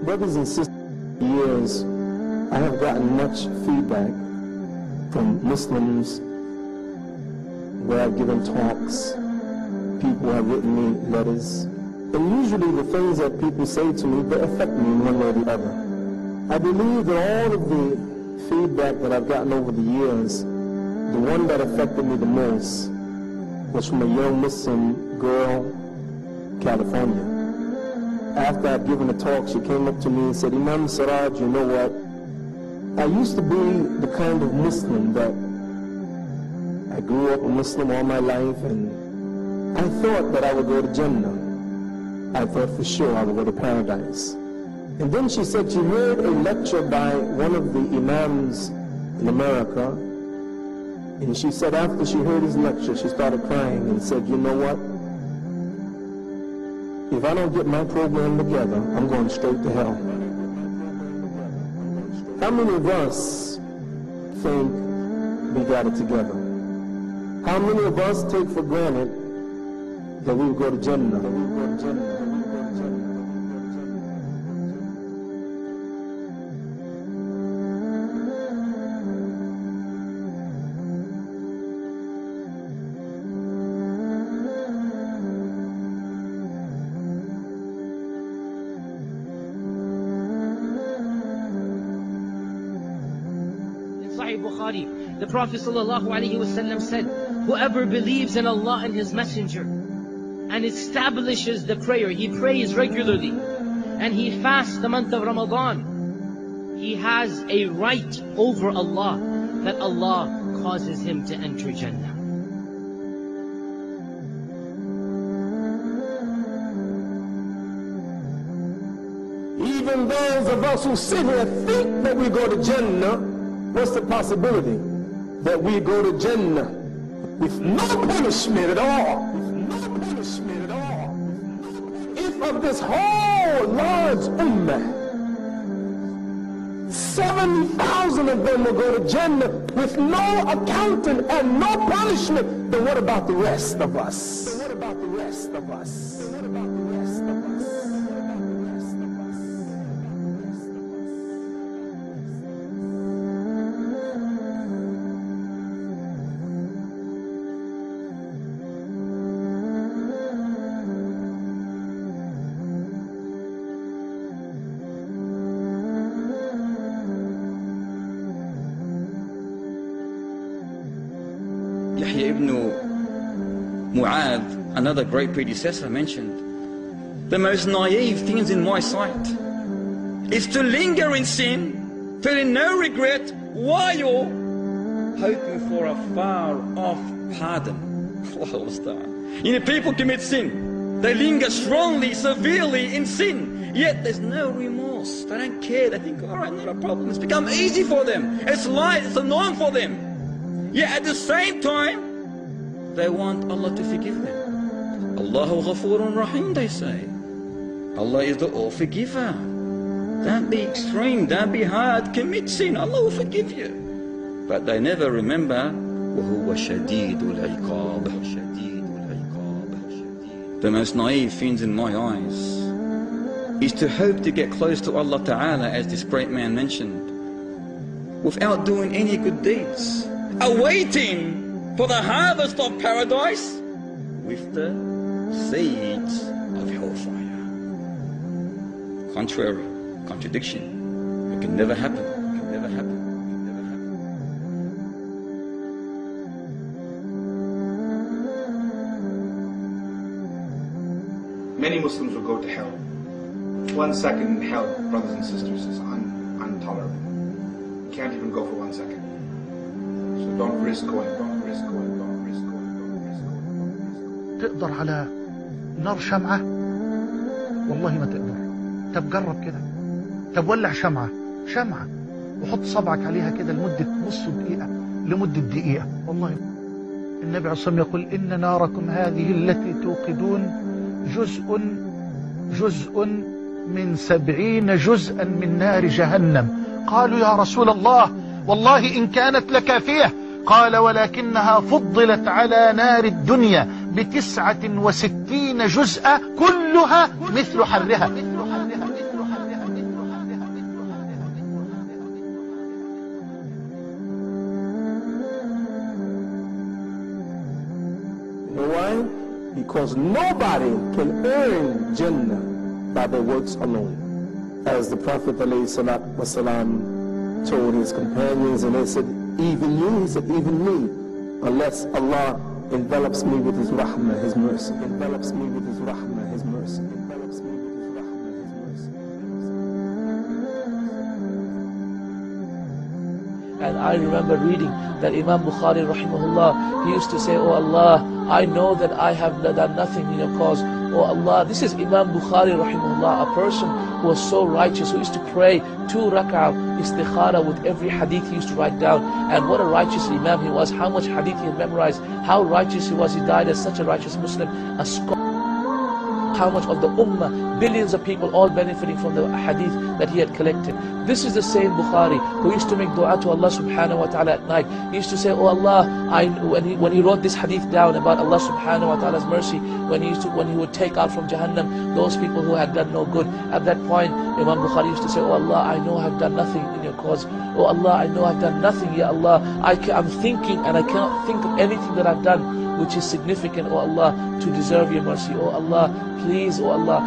Brothers and sisters, for years, I have gotten much feedback from Muslims where I've given talks. People have written me letters. And usually the things that people say to me, they affect me in one way or the other. I believe that all of the feedback that I've gotten over the years, the one that affected me the most was from a young Muslim girl, California. After I'd given a talk, she came up to me and said, Imam Siraj, you know what? I used to be the kind of Muslim that I grew up a Muslim all my life, and I thought that I would go to Jannah. I thought for sure I would go to paradise. And then she said she heard a lecture by one of the imams in America, and she said after she heard his lecture, she started crying and said, you know what? If I don't get my program together, I'm going straight to hell. How many of us think we got it together? How many of us take for granted that we will go to Jannah? The Prophet ﷺ said, whoever believes in Allah and His Messenger and establishes the prayer, he prays regularly, and he fasts the month of Ramadan, he has a right over Allah that Allah causes him to enter Jannah. Even those of us who sit here think that we go to Jannah, what's the possibility that we go to Jannah with no punishment at all? If of this whole large ummah, 7,000 of them will go to Jannah with no accounting and no punishment, then what about the rest of us? Ibn Mu'adh, another great predecessor, mentioned, the most naive things in my sight is to linger in sin, feeling no regret while hoping for a far-off pardon. You know, people commit sin. They linger strongly, severely in sin, yet there's no remorse. They don't care. They think, all right, not a problem. It's become easy for them. It's light. It's a norm for them. Yet at the same time, they want Allah to forgive them. Allahu Ghafurun Rahim, they say. Allah is the all-forgiver. Don't be extreme, don't be hard, commit sin, Allah will forgive you. But they never remember, وَهُوَ شَدِيدُ الْعِقَابِ. The most naive things in my eyes is to hope to get close to Allah Ta'ala, as this great man mentioned, without doing any good deeds, awaiting for the harvest of paradise with the seeds of hellfire. Contrary, contradiction. It can never happen. Many Muslims will go to hell. 1 second in hell, brothers and sisters, is intolerable. You can't even go for 1 second. So don't risk going. تقدر على نار شمعة؟ والله ما تقدر. طب جرب كده. طب ولع شمعة وحط صبعك عليها كده لمدة نص دقيقة لمدة دقيقة. والله النبي عليه الصلاة والسلام يقول إن ناركم هذه التي توقدون جزء من 70 جزءا من نار جهنم. قالوا يا رسول الله والله إن كانت لكافية. قال ولكنها فضلت على نار الدنيا ب69 جزءا كلها مثل حرها. know why? Because nobody can earn Jannah by their works alone. As the Prophet ﷺ told his companions, and they said, even you, he said, even me, unless Allah envelops me with His rahmah, His mercy, envelops me with His rahmah, His mercy, envelops me with His rahmah, His mercy. And I remember reading that Imam Bukhari rahimahullah, he used to say, oh Allah, I know that I have done nothing in your cause. Oh Allah, this is Imam Bukhari rahimahullah, a person who was so righteous, who used to pray 2 rak'ah istikhara with every hadith he used to write down. And what a righteous Imam he was, how much hadith he had memorized, how righteous he was. He died as such a righteous Muslim, a scholar. How much of the ummah, billions of people all benefiting from the hadith that he had collected. This is the same Bukhari who used to make dua to Allah subhanahu wa ta'ala at night. He used to say, oh Allah, when he wrote this hadith down about Allah subhanahu wa ta'ala's mercy, when he would take out from Jahannam those people who had done no good. At that point, Imam Bukhari used to say, oh Allah, I know I have done nothing in your cause. Oh Allah, I know I've done nothing, Ya Allah. I'm thinking and I cannot think of anything that I've done which is significant, oh Allah, to deserve your mercy. Oh Allah, please, oh Allah,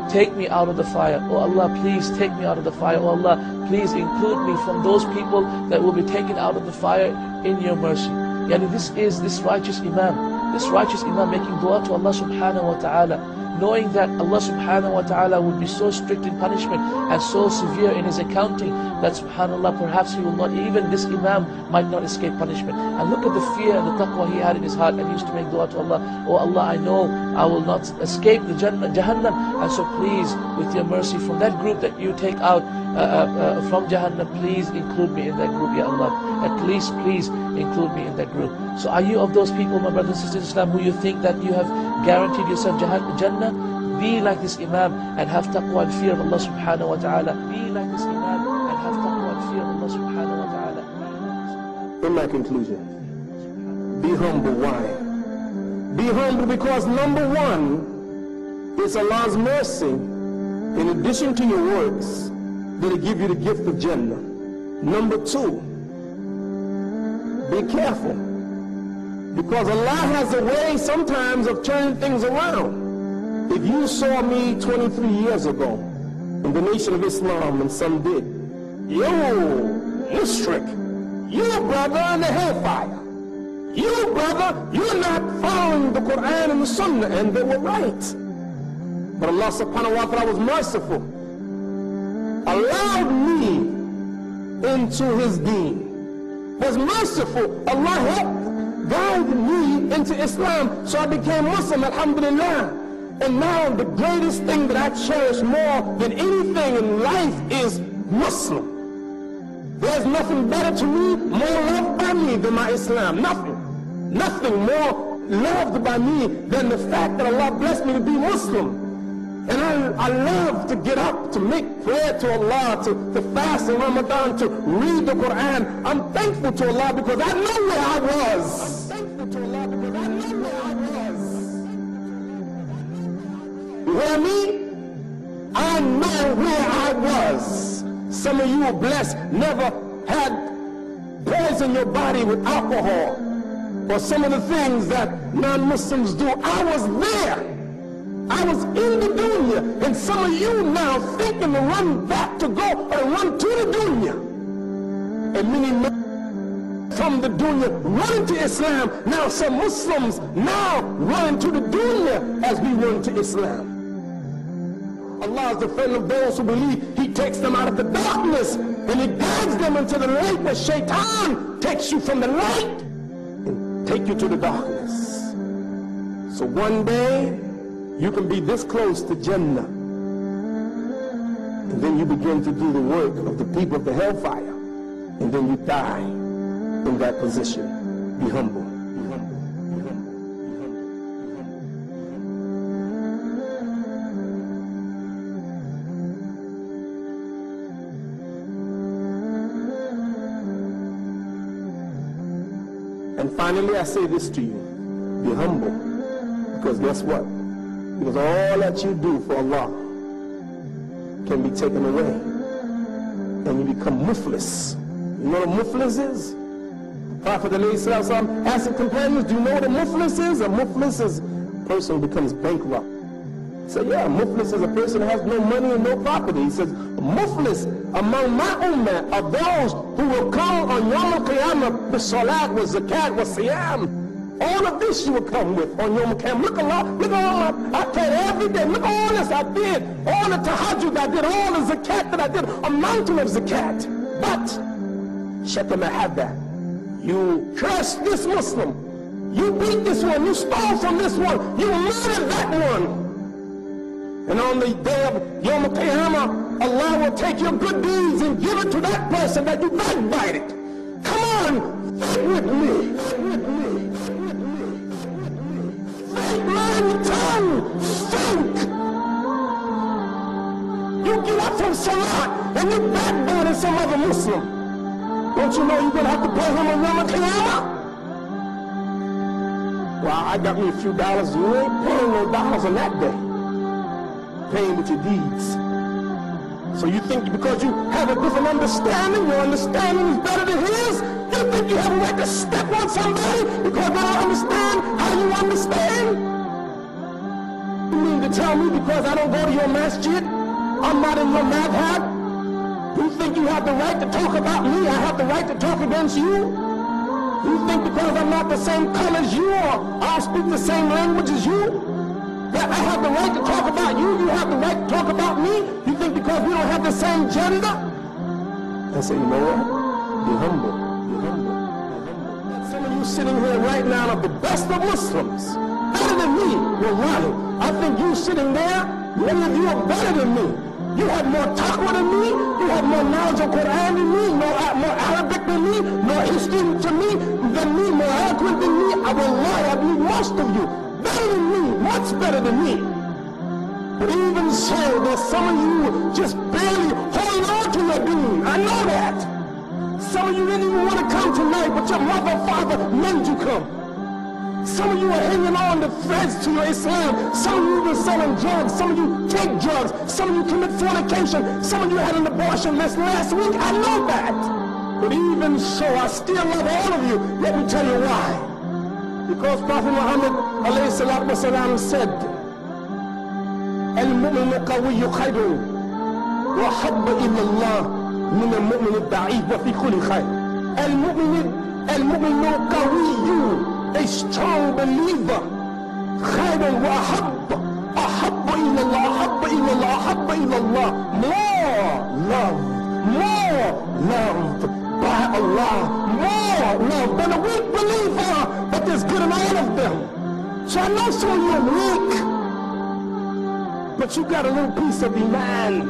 take me out of the fire. Oh Allah, please take me out of the fire. Oh Allah, please include me from those people that will be taken out of the fire in your mercy. Yani this is this righteous Imam making dua to Allah subhanahu wa ta'ala, knowing that Allah subhanahu wa ta'ala would be so strict in punishment and so severe in His accounting that subhanallah, perhaps he will not, even this Imam might not escape punishment. And look at the fear and the taqwa he had in his heart, and he used to make dua to Allah, oh Allah, I know I will not escape the Jahannam, and so please, with your mercy, from that group that you take out from Jahannam, please include me in that group, Ya Allah. At least please include me in that group. So are you of those people, my brothers and sisters in Islam, who you think that you have guaranteed yourself Jannah? Be like this Imam and have taqwa and fear of Allah subhanahu wa ta'ala. Be like this Imam and have taqwa and fear of Allah subhanahu wa ta'ala. In my conclusion, be humble. Why? Be humble because number one, it's Allah's mercy, in addition to your works, that'll give you the gift of Jannah. Number two, be careful, because Allah has a way sometimes of turning things around. If you saw me 23 years ago in the Nation of Islam and some did, yo, mushrik, you brother in the hellfire, you brother, you're not following the Quran and the Sunnah, and they were right. But Allah subhanahu wa ta'ala was merciful, allowed me into His deen, was merciful. Allah helped guide me into Islam, so I became Muslim, alhamdulillah. And now the greatest thing that I cherish more than anything in life is Muslim. There's nothing better to me, more loved by me than my Islam. Nothing. Nothing more loved by me than the fact that Allah blessed me to be Muslim. And I love to get up, to make prayer to Allah, to fast in Ramadan, to read the Quran. I'm thankful to Allah because I know where I was. I'm thankful to Allah because I know where I was. You hear me? I know where I was. Some of you are blessed, never had poison your body with alcohol or some of the things that non-Muslims do. I was there. I was in the dunya, and some of you now thinking to run back to go or run to the dunya. And many from the dunya run to Islam. Now some Muslims now run to the dunya as we run to Islam. Allah is the friend of those who believe. He takes them out of the darkness and He guides them into the light. But shaitan takes you from the light and take you to the darkness. So one day you can be this close to Jannah, and then you begin to do the work of the people of the hellfire, and then you die in that position. Be humble. Be humble. Be humble. And finally, I say this to you. Be humble. Because guess what? Because all that you do for Allah can be taken away. And you become muflis. You know what a muflis is? Prophet ﷺ asked the companions, do you know what a muflis is? A muflis is a person who becomes bankrupt. He said, yeah, a muflis is a person who has no money and no property. He says, muflis among my ummah are those who will come on Yom al-Qiyamah with salat, with zakat, with siyam. All of this you will come with on Yom al-Qiyamah. Look at all I prayed every day. Look at all this I did. All the tahajjud I did, all the zakat that I did, a mountain of zakat. But, shatama hadha, you curse this Muslim. You beat this one. You stole from this one. You murdered that one. And on the day of Yom Qiyamah, Allah will take your good deeds and give it to that person that you backbited. Come on, think with me. Think, man, tongue, think. You get up from Salat and you backbited some other Muslim. Don't you know you're going to have to pay him on Yom Qiyamah? Well, I got me a few dollars. You ain't paying no dollars on that day. Paying with your deeds. So you think because you have a different understanding, your understanding is better than his? You think you have a right to step on somebody because they don't understand how you understand? You mean to tell me because I don't go to your masjid, I'm not in your madhab? You think you have the right to talk about me, I have the right to talk against you? You think because I'm not the same color as you or I don't speak the same language as you, that I have the right to talk about you, you have the right to talk about me? You think because we don't have the same gender? I say, you know what? Be humble. Be humble. Some of you sitting here right now are the best of Muslims. Better than me. Wallahi. I think you sitting there, many of you are better than me. You have more taqwa than me. You have more knowledge of Quran than me, more Arabic than me, more history than me, more eloquent than me. I will lie. I mean, most of you. Better than me, much better than me. But even so, there's some of you just barely holding on to your deen. I know that. Some of you didn't even want to come tonight, but your mother and father made you come. Some of you are hanging on the threads to your Islam. Some of you have been selling drugs. Some of you take drugs. Some of you commit fornication. Some of you had an abortion last week. I know that. But even so, I still love all of you. Let me tell you why. Because Prophet Muhammad alayhi salatu wasalam said, "Al-mu'minu qawiyyu khayrun wa habba ila Allah min al-mu'min al-da'if wa fi kulli khayr." Al-mu'minu qawiyyu, a strong believer, khayrun wa habba ila Allah, habba ila Allah, more loved by Allah, more loved than a weak believer. But there's good in all of them. So I know some of you are weak, but you got a little piece of Iman.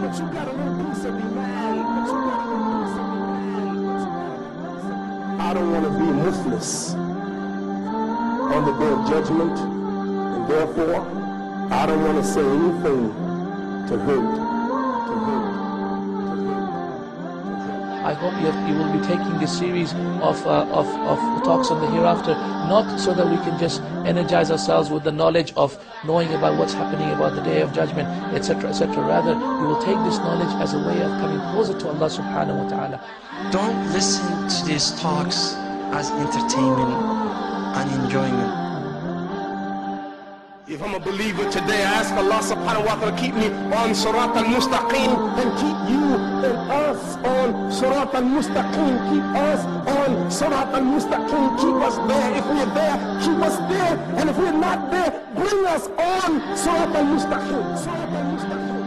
I don't want to be muflis on the day of judgment, and therefore I don't want to say anything to hurt. I hope you will be taking this series of talks on the hereafter, not so that we can just energize ourselves with the knowledge of knowing about what's happening about the day of judgment, etc., etc. Rather, we will take this knowledge as a way of coming closer to Allah subhanahu wa ta'ala. Don't listen to these talks as entertainment and enjoyment. If I'm a believer today, I ask Allah subhanahu wa ta'ala to keep me on Surat al-Mustaqim and keep you and us on Surat al-Mustaqim. Keep us on Surat al-Mustaqim. Keep us there. If we're there, keep us there. And if we're not there, bring us on Surat al-Mustaqim. Surat al-Mustaqim.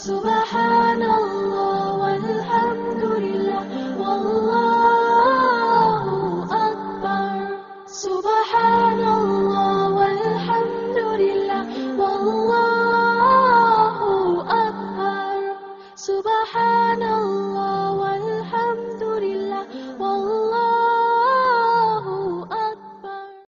Subhanallah.